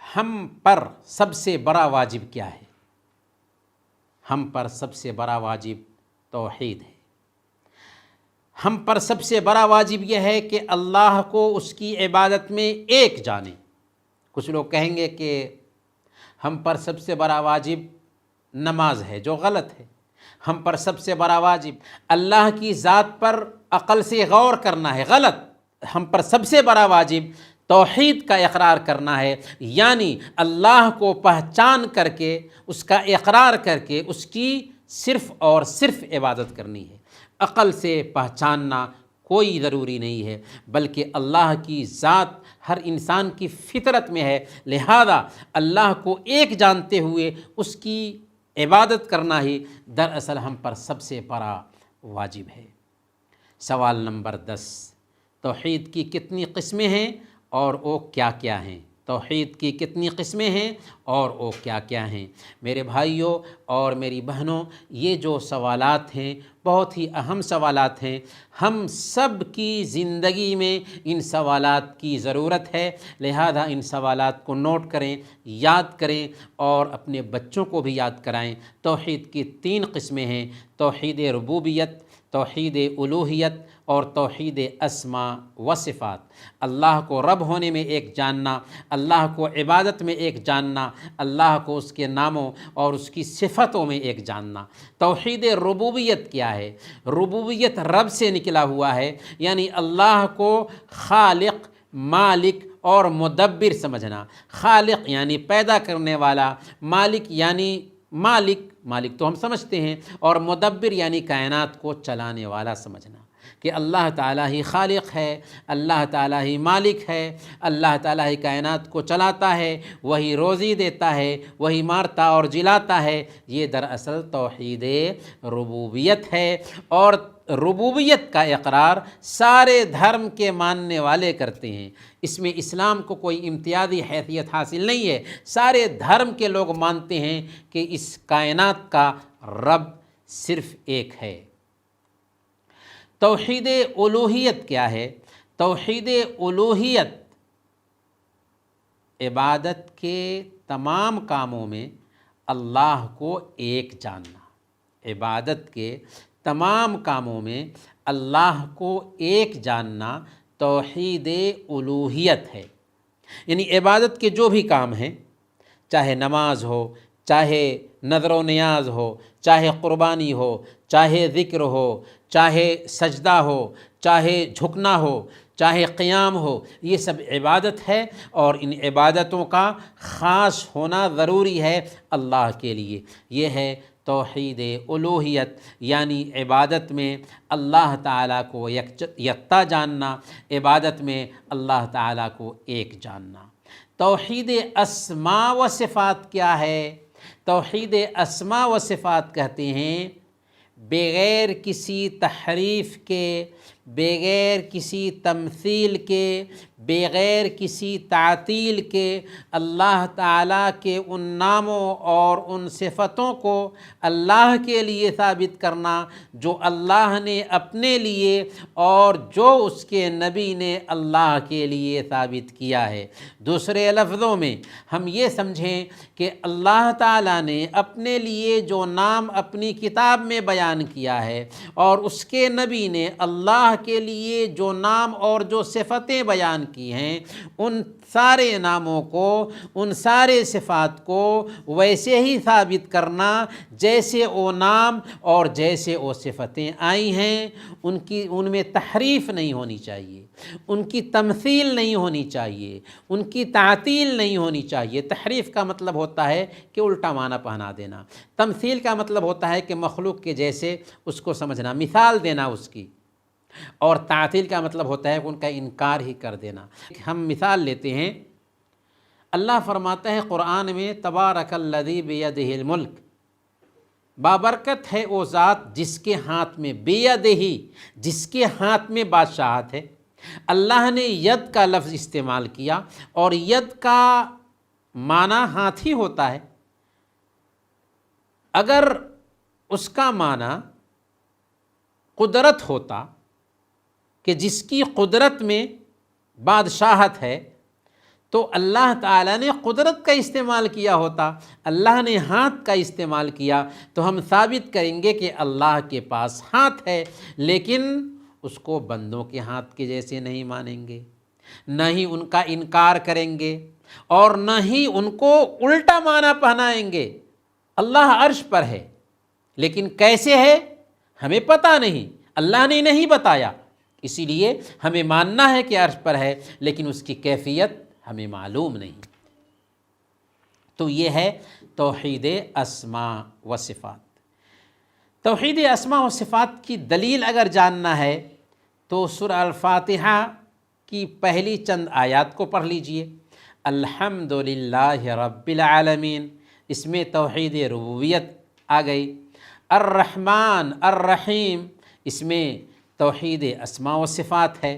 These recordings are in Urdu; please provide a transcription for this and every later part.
ہم پر سب سے بڑا واجب کیا ہے؟ ہم پر سب سے بڑا واجب توحید ہے۔ ہم پر سب سے بڑا واجب یہ ہے کہ اللہ کو اس کی عبادت میں ایک جانیں۔ کچھ لوگ کہیں گے کہ ہم پر سب سے بڑا واجب نماز ہے، جو غلط ہے۔ ہم پر سب سے بڑا واجب اللہ کی ذات پر عقل سے غور کرنا ہے، غلط۔ ہم پر سب سے بڑا واجب توحید کا اقرار کرنا ہے، یعنی اللہ کو پہچان کر کے، اس کا اقرار کر کے اس کی صرف اور صرف عبادت کرنی ہے۔ عقل سے پہچاننا کوئی ضروری نہیں ہے، بلکہ اللہ کی ذات ہر انسان کی فطرت میں ہے، لہذا اللہ کو ایک جانتے ہوئے اس کی عبادت کرنا ہی دراصل ہم پر سب سے بڑا واجب ہے۔ سوال نمبر 10، توحید کی کتنی قسمیں ہیں اور وہ کیا کیا ہیں؟ توحید کی کتنی قسمیں ہیں اور وہ کیا کیا ہیں؟ میرے بھائیوں اور میری بہنوں، یہ جو سوالات ہیں بہت ہی اہم سوالات ہیں۔ ہم سب کی زندگی میں ان سوالات کی ضرورت ہے، لہذا ان سوالات کو نوٹ کریں، یاد کریں اور اپنے بچوں کو بھی یاد کرائیں۔ توحید کی 3 قسمیں ہیں: توحید ربوبیت، توحید الوہیت اور توحید اسماء و صفات۔ اللہ کو رب ہونے میں ایک جاننا، اللہ کو عبادت میں ایک جاننا، اللہ کو اس کے ناموں اور اس کی صفتوں میں ایک جاننا۔ توحید ربوبیت کیا ہے؟ ربوبیت رب سے نکلا ہوا ہے، یعنی اللہ کو خالق، مالک اور مدبر سمجھنا۔ خالق یعنی پیدا کرنے والا، مالک یعنی مالک تو ہم سمجھتے ہیں، اور مدبر یعنی کائنات کو چلانے والا سمجھنا، کہ اللہ تعالیٰ ہی خالق ہے، اللہ تعالیٰ ہی مالک ہے، اللہ تعالیٰ ہی کائنات کو چلاتا ہے، وہی روزی دیتا ہے، وہی مارتا اور جلاتا ہے۔ یہ دراصل توحید ربوبیت ہے، اور ربوبیت کا اقرار سارے دھرم کے ماننے والے کرتے ہیں۔ اس میں اسلام کو کوئی امتیازی حیثیت حاصل نہیں ہے، سارے دھرم کے لوگ مانتے ہیں کہ اس کائنات کا رب صرف ایک ہے۔ توحید الوہیت کیا ہے؟ توحید الوہیت عبادت کے تمام کاموں میں اللہ کو ایک جاننا۔ عبادت کے تمام کاموں میں اللہ کو ایک جاننا توحید الوہیت ہے۔ یعنی عبادت کے جو بھی کام ہیں، چاہے نماز ہو، چاہے نذر و نیاز ہو، چاہے قربانی ہو، چاہے ذکر ہو، چاہے سجدہ ہو، چاہے جھکنا ہو، چاہے قیام ہو، یہ سب عبادت ہے، اور ان عبادتوں کا خاص ہونا ضروری ہے اللہ کے لیے۔ یہ ہے توحید الوہیت، یعنی عبادت میں اللہ تعالیٰ کو یکتا جاننا، عبادت میں اللہ تعالیٰ کو ایک جاننا۔ توحید اسماء و صفات کیا ہے؟ توحید اسماء و صفات کہتے ہیں بغیر کسی تحریف کے، بغیر کسی تمثیل کے، بغیر کسی تعطیل کے اللہ تعالیٰ کے ان ناموں اور ان صفتوں کو اللہ کے لیے ثابت کرنا جو اللہ نے اپنے لیے اور جو اس کے نبی نے اللہ کے لیے ثابت کیا ہے۔ دوسرے لفظوں میں ہم یہ سمجھیں کہ اللہ تعالیٰ نے اپنے لیے جو نام اپنی کتاب میں بیان کیا ہے، اور اس کے نبی نے اللہ کے لیے جو نام اور جو صفتیں بیان کی ہیں، ان سارے ناموں کو، ان سارے صفات کو ویسے ہی ثابت کرنا جیسے وہ نام اور جیسے وہ صفتیں آئی ہیں۔ ان میں تحریف نہیں ہونی چاہیے، ان کی تمثیل نہیں ہونی چاہیے، ان کی تعطیل نہیں ہونی چاہیے۔ تحریف کا مطلب ہوتا ہے کہ الٹا معنی پہنا دینا، تمثیل کا مطلب ہوتا ہے کہ مخلوق کے جیسے اس کو سمجھنا، مثال دینا اس کی، اور تعطیل کا مطلب ہوتا ہے کہ ان کا انکار ہی کر دینا۔ ہم مثال لیتے ہیں، اللہ فرماتا ہے قرآن میں تبارک الذی بیدہ الملک، بابرکت ہے وہ ذات جس کے ہاتھ میں، بیدہ، جس کے ہاتھ میں بادشاہت ہے۔ اللہ نے ید کا لفظ استعمال کیا، اور ید کا معنی ہاتھ ہی ہوتا ہے۔ اگر اس کا معنی قدرت ہوتا کہ جس کی قدرت میں بادشاہت ہے، تو اللہ تعالیٰ نے قدرت کا استعمال کیا ہوتا، اللہ نے ہاتھ کا استعمال کیا، تو ہم ثابت کریں گے کہ اللہ کے پاس ہاتھ ہے، لیکن اس کو بندوں کے ہاتھ کے جیسے نہیں مانیں گے، نہ ہی ان کا انکار کریں گے، اور نہ ہی ان کو الٹا معنی پہنائیں گے۔ اللہ عرش پر ہے، لیکن کیسے ہے ہمیں پتہ نہیں، اللہ نے نہیں بتایا، اسی لیے ہمیں ماننا ہے کہ عرش پر ہے، لیکن اس کی کیفیت ہمیں معلوم نہیں۔ تو یہ ہے توحید اسماء و صفات۔ توحید اسماء و صفات کی دلیل اگر جاننا ہے تو سورہ الفاتحہ کی پہلی چند آیات کو پڑھ لیجئے۔ الحمدللہ رب العالمین، اس میں توحید ربوبیت آ گئی۔ الرحمن الرحیم، اس میں توحید اسماء و صفات ہے۔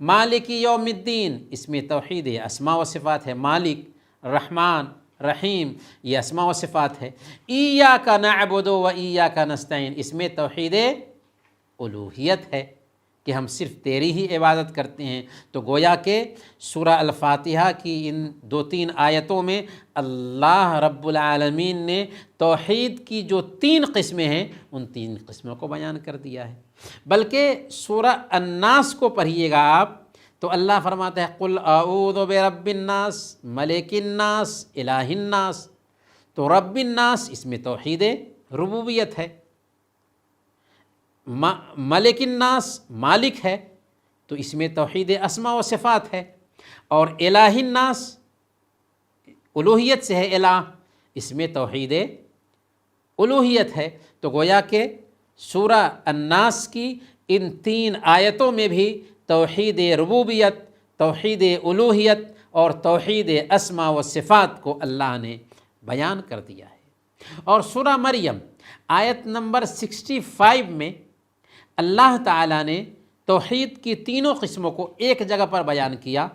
مالک یوم الدین، اس میں توحید اسماء و صفات ہے، مالک، رحمان، رحیم، یہ اسماء و صفات ہے۔ ایاک نعبد و ایاک نستعین، اس میں توحید الوہیت ہے کہ ہم صرف تیری ہی عبادت کرتے ہیں۔ تو گویا کہ سورہ الفاتحہ کی ان 2-3 آیتوں میں اللہ رب العالمین نے توحید کی جو 3 قسمیں ہیں ان 3 قسموں کو بیان کر دیا ہے۔ بلکہ سورہ الناس کو پڑھیے گا آپ تو اللہ فرماتا ہے قل اعوذ برب الناس ملک الناس الہ الناس، تو رب الناس اس میں توحید ربوبیت ہے، ملک الناس مالک ہے تو اس میں توحید اسماء و صفات ہے، اور الہ الناس الوہیت سے ہے، الہ اس میں توحید الوہیت ہے۔ تو گویا کہ سورہ الناس کی ان 3 آیتوں میں بھی توحید ربوبیت، توحید الوہیت اور توحید اسماء و صفات کو اللہ نے بیان کر دیا ہے۔ اور سورہ مریم آیت نمبر 65 میں اللہ تعالیٰ نے توحید کی 3 قسموں کو ایک جگہ پر بیان کیا،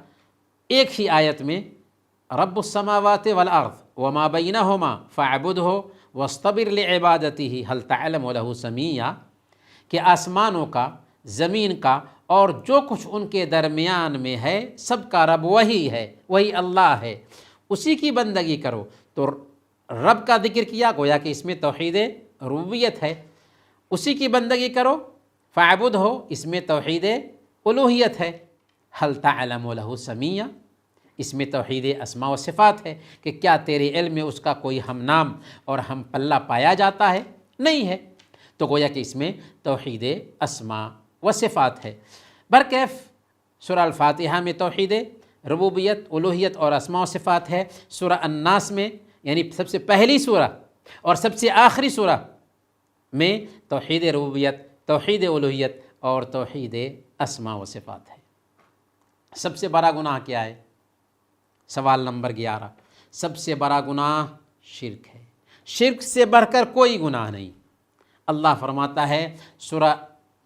ایک ہی آیت میں، رب السماوات والارض وما بینہما فاعبدہ واصطبر لعبادتہ هل تعلم لہ سمیہ، کہ آسمانوں کا، زمین کا اور جو کچھ ان کے درمیان میں ہے سب کا رب وہی ہے، وہی اللہ ہے، اسی کی بندگی کرو۔ تو رب کا ذکر کیا، گویا کہ اس میں توحید ربوبیت ہے، اسی کی بندگی کرو، فاعبد ہو، اس میں توحید الوہیت ہے، هل تعلم لہ سمیہ، اس میں توحید اسماء و صفات ہے کہ کیا تیرے علم میں اس کا کوئی ہم نام اور ہم پلہ پایا جاتا ہے؟ نہیں ہے۔ تو گویا کہ اس میں توحید اسماء و صفات ہے۔ برکیف سورہ الفاتحہ میں توحید ربوبیت، الوہیت اور اسماء و صفات ہے۔ سورہ الناس میں، یعنی سب سے پہلی سورہ اور سب سے آخری سورہ میں توحید ربوبیت، توحید الوہیت اور توحید اسماء و صفات ہے۔ سب سے بڑا گناہ کیا ہے؟ سوال نمبر 11، سب سے بڑا گناہ شرک ہے۔ شرک سے بڑھ کر کوئی گناہ نہیں۔ اللہ فرماتا ہے سورہ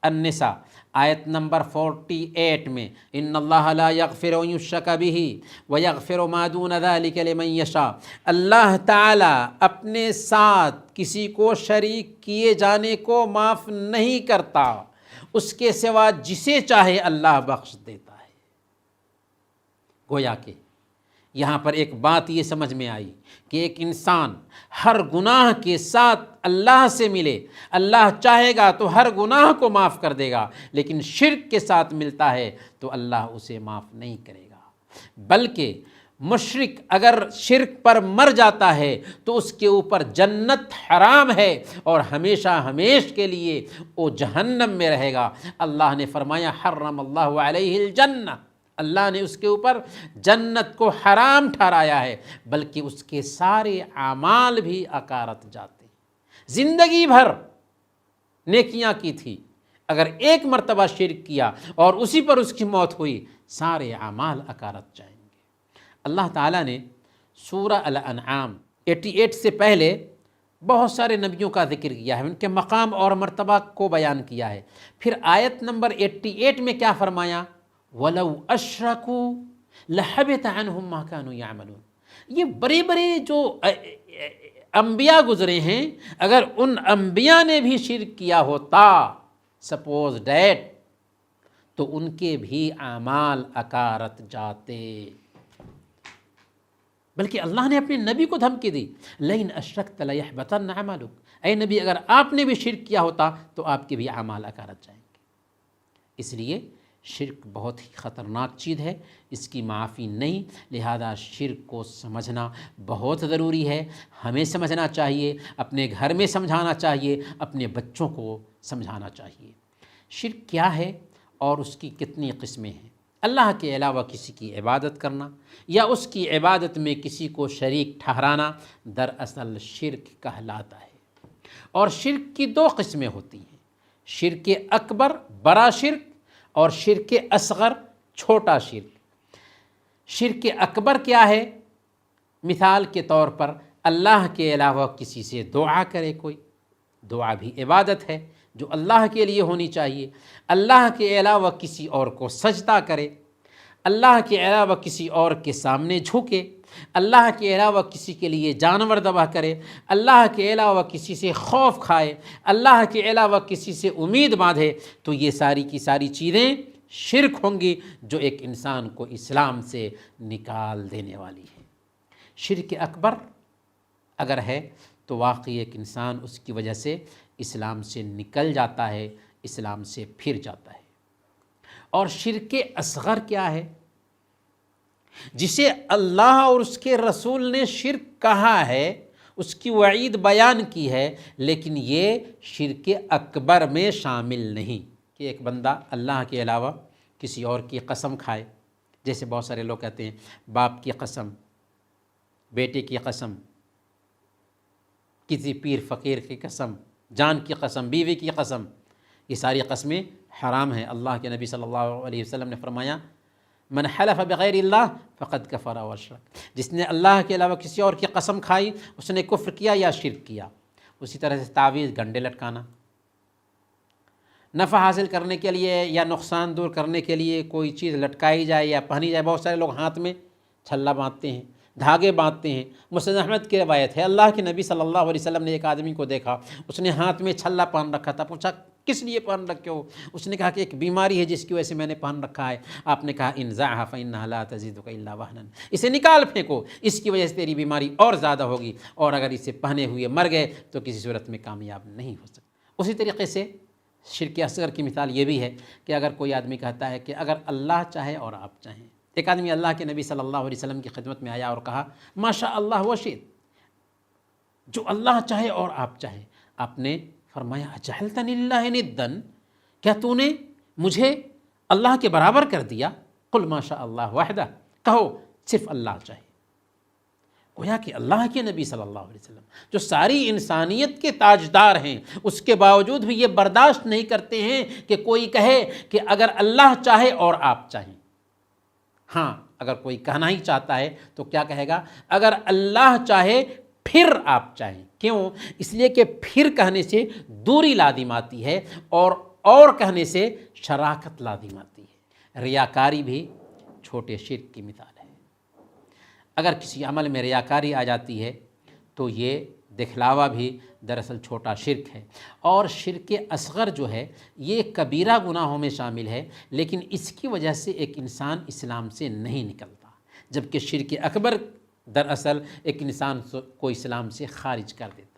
النساء آیت نمبر 48 میں، ان اللہ لا یغفر ان یشرک بہ ویغفر ما دون ذلک لمن یشاء، اللہ تعالیٰ اپنے ساتھ کسی کو شریک کیے جانے کو معاف نہیں کرتا، اس کے سوا جسے چاہے اللہ بخش دیتا ہے۔ گویا کہ یہاں پر ایک بات یہ سمجھ میں آئی کہ ایک انسان ہر گناہ کے ساتھ اللہ سے ملے، اللہ چاہے گا تو ہر گناہ کو معاف کر دے گا، لیکن شرک کے ساتھ ملتا ہے تو اللہ اسے معاف نہیں کرے گا۔ بلکہ مشرک اگر شرک پر مر جاتا ہے تو اس کے اوپر جنت حرام ہے اور ہمیشہ ہمیش کے لیے وہ جہنم میں رہے گا۔ اللہ نے فرمایا حرم اللہ علیہ الجنہ، اللہ نے اس کے اوپر جنت کو حرام ٹھہرایا ہے، بلکہ اس کے سارے اعمال بھی اکارت جاتے ہیں۔ زندگی بھر نیکیاں کی تھی، اگر ایک مرتبہ شرک کیا اور اسی پر اس کی موت ہوئی، سارے اعمال اکارت جائیں گے۔ اللہ تعالیٰ نے سورہ الانعام 88 سے پہلے بہت سارے نبیوں کا ذکر کیا ہے، ان کے مقام اور مرتبہ کو بیان کیا ہے۔ پھر آیت نمبر 88 میں کیا فرمایا؟ وَلَوْ أَشْرَكُوا لَحَبِطَ عَنْهُمْ مَا كَانُوا يَعْمَلُونَ۔ یہ بڑے بڑے جو انبیاء گزرے ہیں، اگر ان انبیاء نے بھی شرک کیا ہوتا، سپوز ڈیٹ، تو ان کے بھی اعمال اکارت جاتے۔ بلکہ اللہ نے اپنے نبی کو دھمکی دی، لئن اشرکت لیحبطن عملک، اے نبی اگر آپ نے بھی شرک کیا ہوتا تو آپ کے بھی اعمال اکارت جائیں گے۔ اس لیے شرک بہت ہی خطرناک چیز ہے، اس کی معافی نہیں، لہذا شرک کو سمجھنا بہت ضروری ہے، ہمیں سمجھنا چاہیے، اپنے گھر میں سمجھانا چاہیے، اپنے بچوں کو سمجھانا چاہیے۔ شرک کیا ہے اور اس کی کتنی قسمیں ہیں؟ اللہ کے علاوہ کسی کی عبادت کرنا یا اس کی عبادت میں کسی کو شریک ٹھہرانا دراصل شرک کہلاتا ہے۔ اور شرک کی دو قسمیں ہوتی ہیں، شرک اکبر بڑا شرک اور شرک اصغر چھوٹا شرک۔ شرک اکبر کیا ہے؟ مثال کے طور پر اللہ کے علاوہ کسی سے دعا کرے کوئی، دعا بھی عبادت ہے جو اللہ کے لیے ہونی چاہیے۔ اللہ کے علاوہ کسی اور کو سجدہ کرے، اللہ کے علاوہ کسی اور کے سامنے جھکے، اللہ کے علاوہ کسی کے لیے جانور ذبح کرے، اللہ کے علاوہ کسی سے خوف کھائے، اللہ کے علاوہ کسی سے امید باندھے، تو یہ ساری کی ساری چیزیں شرک ہوں گی جو ایک انسان کو اسلام سے نکال دینے والی ہے۔ شرک اکبر اگر ہے تو واقعی ایک انسان اس کی وجہ سے اسلام سے نکل جاتا ہے، اسلام سے پھر جاتا ہے۔ اور شرک اصغر کیا ہے؟ جسے اللہ اور اس کے رسول نے شرک کہا ہے، اس کی وعید بیان کی ہے، لیکن یہ شرک اکبر میں شامل نہیں کہ ایک بندہ اللہ کے علاوہ کسی اور کی قسم کھائے۔ جیسے بہت سارے لوگ کہتے ہیں باپ کی قسم، بیٹے کی قسم، کسی پیر فقیر کی قسم، جان کی قسم، بیوی کی قسم، یہ ساری قسمیں حرام ہیں۔ اللہ کے نبی صلی اللہ علیہ وسلم نے فرمایا من حلف بغیر اللہ فقد کفر و اشرک، جس نے اللہ کے علاوہ کسی اور کی قسم کھائی اس نے کفر کیا یا شرک کیا۔ اسی طرح سے تعویذ، گنڈے لٹکانا، نفع حاصل کرنے کے لیے یا نقصان دور کرنے کے لیے کوئی چیز لٹکائی جائے یا پہنی جائے۔ بہت سارے لوگ ہاتھ میں چھلا باندھتے ہیں، دھاگے باندھتے ہیں۔ مسند احمد کی روایت ہے، اللہ کے نبی صلی اللہ علیہ وسلم نے ایک آدمی کو دیکھا، اس نے ہاتھ میں چھلا پہن رکھا تھا، پوچھا کس لیے پہن رکھے ہو؟ اس نے کہا کہ ایک بیماری ہے جس کی وجہ سے میں نے پہن رکھا ہے۔ آپ نے کہا انزعها فإنها لا تزيدك إلا وهنا، اسے نکال پھینکو، اس کی وجہ سے تیری بیماری اور زیادہ ہوگی، اور اگر اسے پہنے ہوئے مر گئے تو کسی صورت میں کامیاب نہیں ہو سکتا۔ اسی طریقے سے شرک اصغر کی مثال یہ بھی ہے کہ اگر کوئی آدمی کہتا ہے کہ اگر اللہ چاہے اور آپ چاہیں۔ ایک آدمی اللہ کے نبی صلی اللہ علیہ وسلم کی خدمت میں آیا اور کہا ماشاء اللہ وشئت، جو اللہ چاہے اور آپ چاہیں۔ آپ نے فرمایا اجعلتنی للہ ندًا، کیا تو نے مجھے اللہ کے برابر کر دیا؟ قل ما شاء اللہ وحدہ، کہو صرف اللہ چاہے۔ گویا کہ اللہ کے نبی صلی اللہ علیہ وسلم جو ساری انسانیت کے تاجدار ہیں، اس کے باوجود بھی یہ برداشت نہیں کرتے ہیں کہ کوئی کہے کہ اگر اللہ چاہے اور آپ چاہیں۔ ہاں، اگر کوئی کہنا ہی چاہتا ہے تو کیا کہے گا؟ اگر اللہ چاہے پھر آپ چاہیں۔ کیوں؟ اس لیے کہ پھر کہنے سے دوری لازم آتی ہے اور کہنے سے شراکت لازم آتی ہے۔ ریاکاری بھی چھوٹے شرک کی مثال ہے۔ اگر کسی عمل میں ریاکاری آ جاتی ہے تو یہ دکھلاوا بھی دراصل چھوٹا شرک ہے۔ اور شرک اصغر جو ہے یہ کبیرہ گناہوں میں شامل ہے، لیکن اس کی وجہ سے ایک انسان اسلام سے نہیں نکلتا، جبکہ شرک اکبر دراصل ایک انسان کو اسلام سے خارج کر دیتا ہے۔